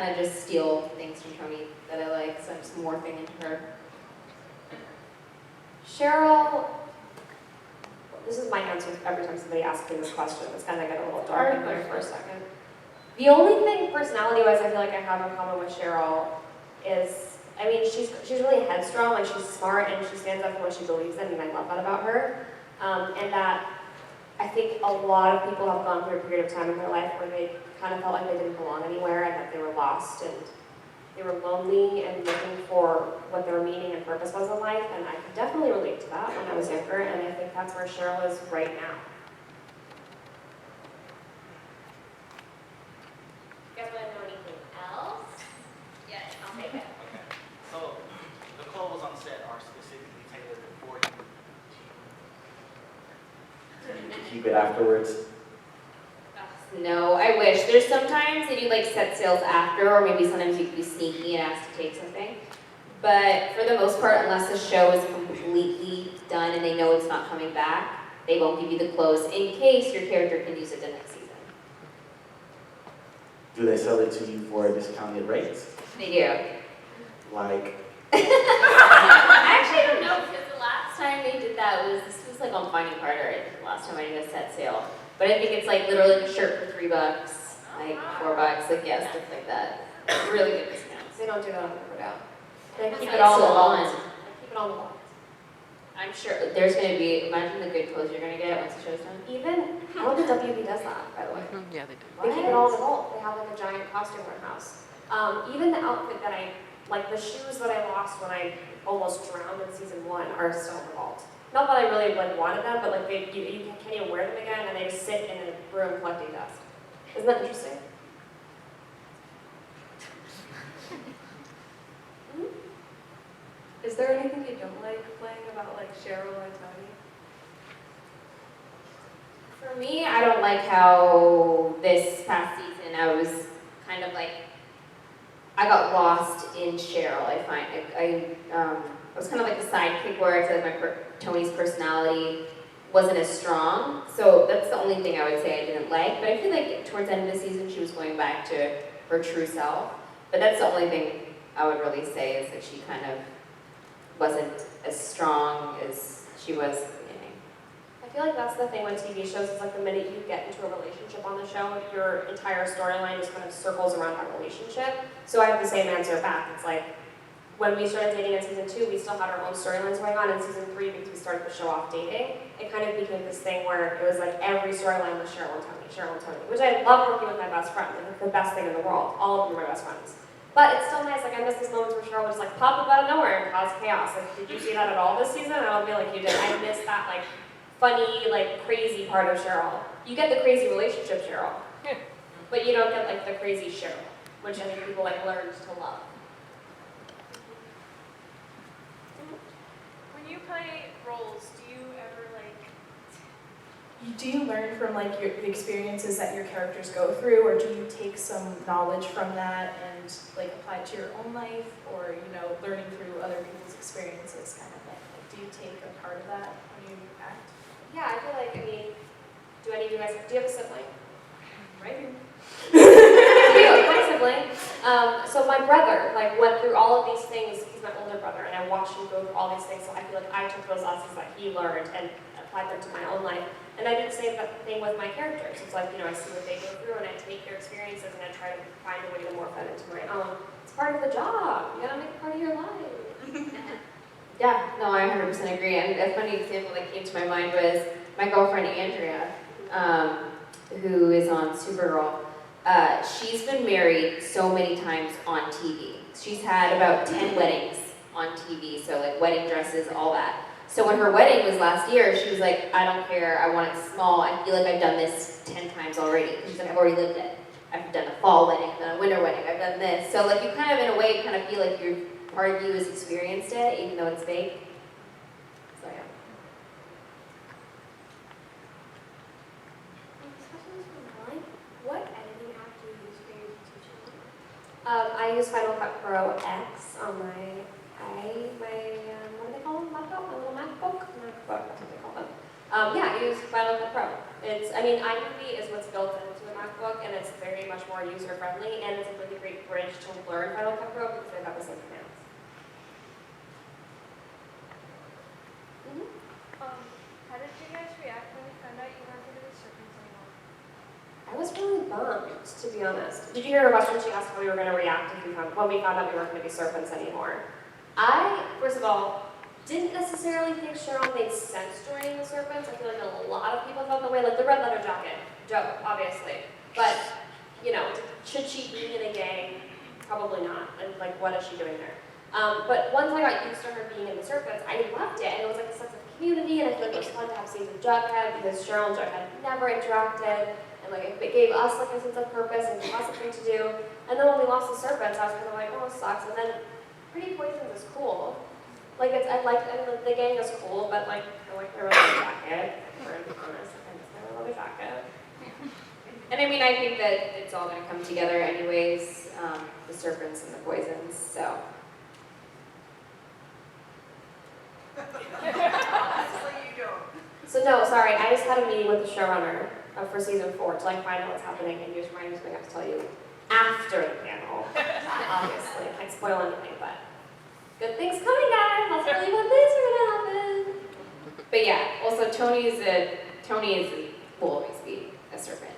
kind of just steal things from Toni that I like, so I'm just morphing into her. Cheryl, this is my answer every time somebody asks me this question. It's kind of get a little dark in there for a second. The only thing personality-wise I feel like I have in common with Cheryl is, I mean, she's really headstrong, like she's smart and she stands up for what she believes in, and I love that about her. And that I think a lot of people have gone through a period of time in their life where they kind of felt like they didn't belong anywhere and that they were lost and they were lonely and looking for what their meaning and purpose was in life, and I could definitely relate to that when I was younger, and I think that's where Cheryl is right now. You guys want to know anything else? Yes, I'll take it. Okay. So the clothes on set are specifically tailored for you. Keep it afterwards. No, I wish. There's sometimes they do like set sales after, or maybe sometimes you can be sneaky and ask to take something. But for the most part, unless the show is completely done and they know it's not coming back, they won't give you the clothes in case your character can use it the next season. Do they sell it to you for a discounted rate? They do. Like, I actually don't know, because the last time they did that this was like on Finding Carter, I think, the last time I did a set sale. But I think it's like literally a shirt for $3, like $4, like yeah, stuff like that. Really good discounts. They don't do that on Riverdale. They keep That's it all salon. on. They keep it on the wall. I'm sure there's going to be, imagine the good clothes you're going to get once the show's done. Even, I don't think WB does that, by the way. Yeah, they do. They keep it all in the vault. They have like a giant costume warehouse. Even the outfit that like the shoes that I lost when I almost drowned in season 1 are still in the vault. Not that I really like wanted them, but like you can't even wear them again, and they just sit in a room collecting dust. Isn't that interesting? Is there anything you don't like playing about like Cheryl or Toni? For me, I don't like how this past season I was kind of like, I got lost in Cheryl. I find I was kind of like a sidekick where I feel like Toni's personality wasn't as strong. So that's the only thing I would say I didn't like. But I feel like towards the end of the season, she was going back to her true self. But that's the only thing I would really say is that she kind of wasn't as strong as she was at the beginning. I feel like that's the thing with TV shows is like the minute you get into a relationship on the show, your entire storyline just kind of circles around that relationship. So I have the same answer back. It's like, when we started dating in season 2, we still had our own storylines going on. In season 3, because we started the show off dating, it kind of became this thing where it was like every storyline was Cheryl and Toni, which I love working with my best friend. Like, it's the best thing in the world. All of them are my best friends. But it's still nice, like I miss these moments where Cheryl would just like pop up out of nowhere and cause chaos. Like, did you see that at all this season? I don't feel like you did. I miss that like funny, like crazy part of Cheryl. You get the crazy relationship Cheryl, but you don't get like the crazy Cheryl, which I think people like learned to love. When you play roles, do you ever like? Do you learn from like the experiences that your characters go through, or do you take some knowledge from that and like apply it to your own life, or learning through other people's experiences kind of thing? Like, do you take a part of that when you act? Yeah, I feel like, do any of you guys, do you have a sibling? Right here. My sibling. So my brother, like, went through all of these things. He's my older brother, and I watched him go through all these things, so I feel like I took those lessons that he learned and applied them to my own life. And I did the same thing with my characters. It's like, I see what they go through, and I take their experiences, and I try to find a way to morph that into my own. It's part of the job. You gotta make it part of your life. Yeah, no, I 100% agree. And a funny example that came to my mind was my girlfriend Andrea, who is on Supergirl. She's been married so many times on TV. She's had about 10 weddings on TV, so like wedding dresses, all that. So when her wedding was last year, she was like, I don't care, I want it small. I feel like I've done this 10 times already. She's like, I've already lived it. I've done a fall wedding, I've done a winter wedding, I've done this. So like you kind of, in a way, kind of feel like part of you has experienced it, even though it's fake. So yeah. What editing app do you use for your teaching? I use Final Cut Pro X on my what do they call them? Laptop? My little MacBook? MacBook, that's what they call them. Yeah, I use Final Cut Pro. It's, I mean, iMovie is what's built into the MacBook, and it's very much more user-friendly, and it's a really great bridge to learn Final Cut Pro because they've got the same commands. How did you guys react when you found out you weren't going to be serpents anymore? I was really bummed, to be honest. Did you hear her question? She asked how we were going to react if when we found out we weren't going to be serpents anymore. I, first of all, didn't necessarily think Cheryl made sense joining the serpents. I feel like a lot of people felt that way. Like the red leather jacket, dope, obviously. But, you know, should she be in a gang? Probably not. And like, what is she doing there? But once I got used to her being in the serpents, I loved it. And it was like a sense of community, and I feel like it was fun to have scenes with Jughead because Cheryl and Jughead never interacted. And like it gave us like a sense of purpose and gave us something to do. And then when we lost the serpents, I was kind of like, oh, it sucks. And then Pretty Poisons is cool. Like it's, I the gang is cool, but like I like their leather jacket. For to be honest, I miss their leather jacket. And I mean, I think that it's all going to come together anyways, the serpents and the poisons, so. So no, sorry, I just had a meeting with the showrunner for season 4 to like find out what's happening, and he was reminding me something I have to tell you after the panel. Obviously, I can't spoil anything, but good things coming, guys. I'll tell you what things are gonna happen. But yeah, also Toni will always be a serpent.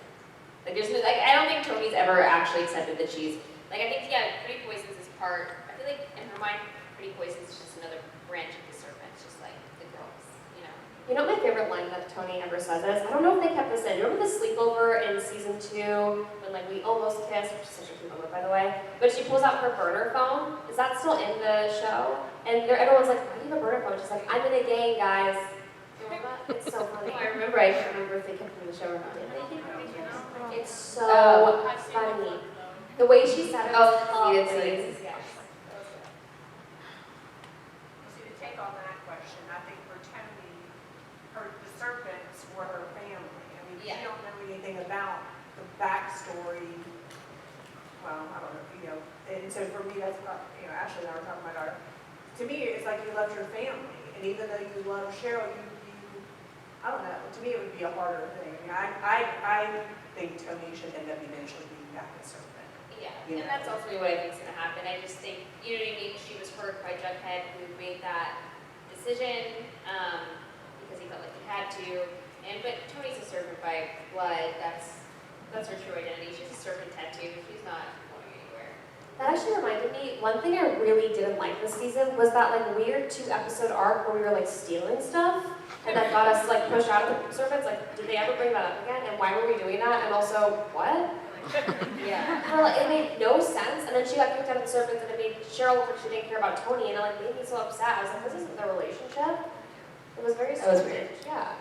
Like there's no, like I don't think Toni's ever actually accepted that she's, like I think, yeah, Pretty Poisons is part, I feel like in her mind, Pretty Poisons is just another branch of the serpent, just like the girls, you know. You know what my favorite line that Toni ever says is, I don't know if they kept this in. You remember the sleepover in season 2 when like we almost kissed, which is such a cute moment by the way, but she pulls out her burner phone. Is that still in the show? And everyone's like, why do you have a burner phone? She's like, I'm in a gang, guys. You remember that? It's so funny. Oh, I can't remember if they kept it in the show or not. It's so funny. The way she said it was it's hilarious. Yes. See, to take on that question, I think for Toni, the serpents were her family. I mean, Yeah. she don't know anything about the backstory. Well, I don't know, you know. And so for me, that's what, you know, Ashley and I were talking about our. To me, it's like you loved your family, and even though you love Cheryl, you I don't know. To me, it would be a harder thing. I think Toni should end up eventually being back a serpent. Yeah, You and know. that's ultimately what I think is going to happen. I just think, you know what I mean, she was hurt by Jughead who made that decision because he felt like he had to. But Toni's a serpent by blood. That's her true identity. She's a serpent tattoo. She's not going anywhere. That actually reminded me, one thing I really didn't like this season was that like weird 2-episode arc where we were like stealing stuff, and that got us like pushed out of the serpents. Like, did they ever bring that up again? And why were we doing that? And also, what? Yeah. Well, like, it made no sense, and then she got kicked out of the serpents, and it made Cheryl look like she didn't care about Toni, and it like made me so upset. I was like, this isn't their relationship. It was very That was strange. Yeah.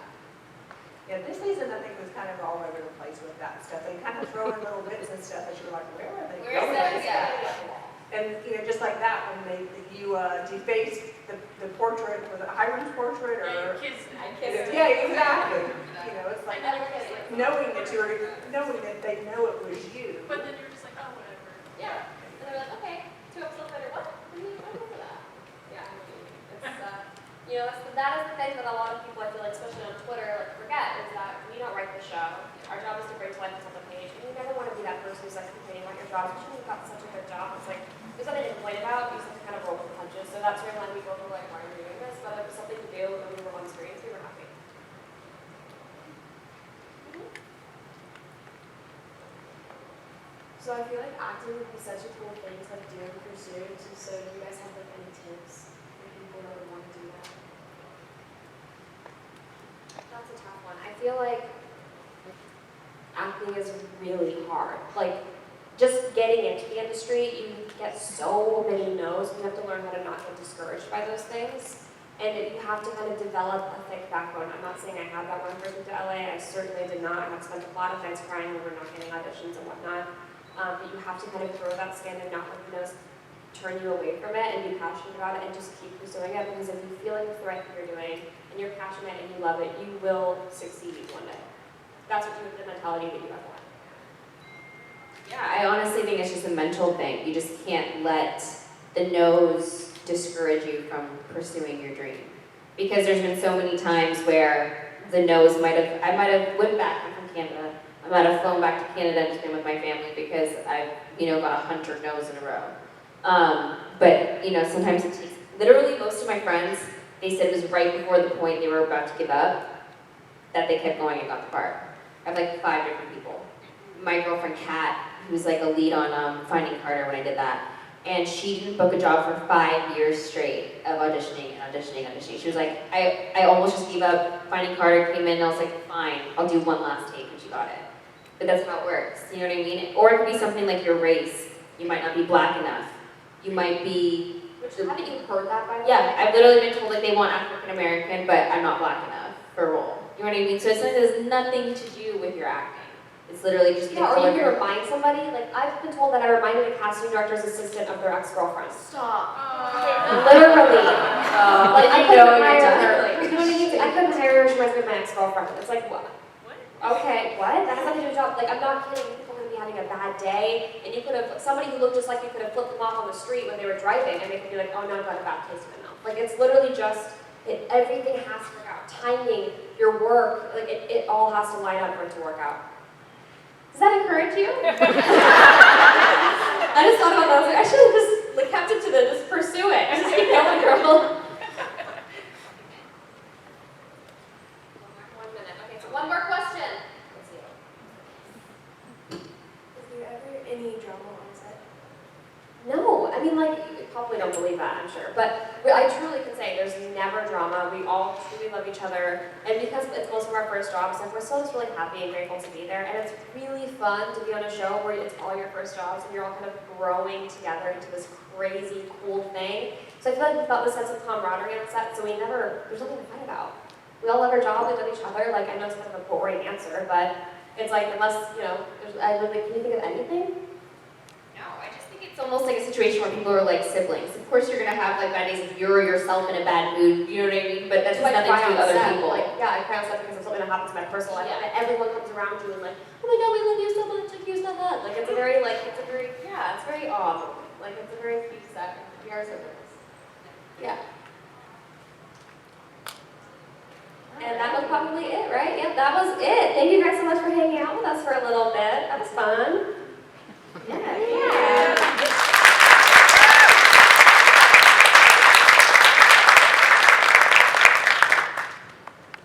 Yeah, this season I think was kind of all over the place with that stuff. They kind of throw in little bits and stuff that you're like, where are they Where's going? that? Yeah. And you know, just like that, when you defaced the portrait, was it Hiram's portrait or? Yeah, exactly. You know, it's like knowing that they know it was you. But then you're just like, oh, whatever. Yeah. And they're like, okay, 2 episodes later, what? What do you mean? I don't remember that. Yeah. It's, you know, that is the thing that a lot of people, I feel like, especially on Twitter, like forget, is that we don't write the show. Our job is to bring to life what's on the page, and you never want to be that person who's like complaining about your job, especially when you've got such a good job. It's like, there's something to complain about, you just have to kind of roll with the punches. So that's where when we go to like, why are you doing this? Whether it was something to do, when we were on screen, we were happy. So I feel like acting would be such a cool thing to like do and pursue. So do you guys have like any tips for people that would want to do that? That's a tough one. I feel like acting is really hard. Like, just getting into the industry, you get so many no's. You have to learn how to not get discouraged by those things. And you have to kind of develop a thick backbone. I'm not saying I had that when I first moved to LA. I certainly did not. I had spent a lot of nights crying over not getting auditions and whatnot. But you have to kind of grow that skin and not let the no's turn you away from it and be passionate about it and just keep pursuing it, because if you feel like it's the right thing you're doing and you're passionate and you love it, you will succeed one day. That's what the mentality that you have to have. Yeah, I honestly think it's just a mental thing. You just can't let the no's discourage you from pursuing your dream. Because there's been so many times where, the no's I might have went back, I'm from Canada, I might have flown back to Canada and just been with my family because I've, got 100 no's in a row. But, sometimes it takes, literally most of my friends, they said it was right before the point they were about to give up that they kept going and got the part. I have like 5 different people. My girlfriend Kat, who was like a lead on Finding Carter when I did that, and she didn't book a job for 5 years straight of auditioning. She was like, I almost just gave up. Finding Carter came in and I was like, fine, I'll do one last take, and she got it. But that's how it works, you know what I mean? Or it could be something like your race. You might not be black enough. You might be... Haven't you heard that by the way? Yeah, I've literally been told like they want African American, but I'm not black enough for a role. You know what I mean? So it's like there's nothing to do with your acting. It's literally just Yeah, or you can remind somebody. Like, I've been told that I reminded a casting director's assistant of their ex-girlfriend. Stop. Literally. Like, I couldn't hire her. Like, you know what I mean? I couldn't hire her. She reminds me of my ex-girlfriend. It's like, what? Okay, what? That has nothing to do with job. Like, I'm not kidding. People are going to be having a bad day, and you could have, somebody who looked just like you could have flipped them off on the street when they were driving, and they could be like, oh no, I've got a bad taste in my mouth. Like, it's literally just, everything has to work out. Timing, your work, like, it all has to line up for it to work out. Does that encourage you? I just thought about that. I was like, I should have just like, kept it to just pursue it. Just keep going, girl. 1 minute. Okay, so one more question. Let's see. Is there ever any drama on set? No, I mean, like, you probably don't believe that, I'm sure. But I truly can say there's never drama. We all truly love each other. And because it's most of our first jobs, like, we're still just really happy and grateful to be there. And it's really fun to be on a show where it's all your first jobs and you're all kind of growing together into this crazy, cool thing. So I feel like we felt this sense of camaraderie on set, so there's nothing to fight about. We all love our job, we love each other. Like, I know it's kind of a boring answer, but it's like, unless, can you think of anything? No, I just think it's almost like a situation where people are like siblings. Of course you're gonna have like bad days if you're yourself in a bad mood, you know what I mean? But that's just Like, nothing to do with other set, people. Like, yeah, I cry on set because of something that happens in my personal life. Yeah. And everyone comes around you and like, oh my god, we love you so much, like, here's the hug. Like, it's a very, it's very awe. Like, it's a very cute set. We are siblings. Yeah. And that was probably it, right? Yep, that was it. Thank you guys so much for hanging out with us for a little bit. That was fun.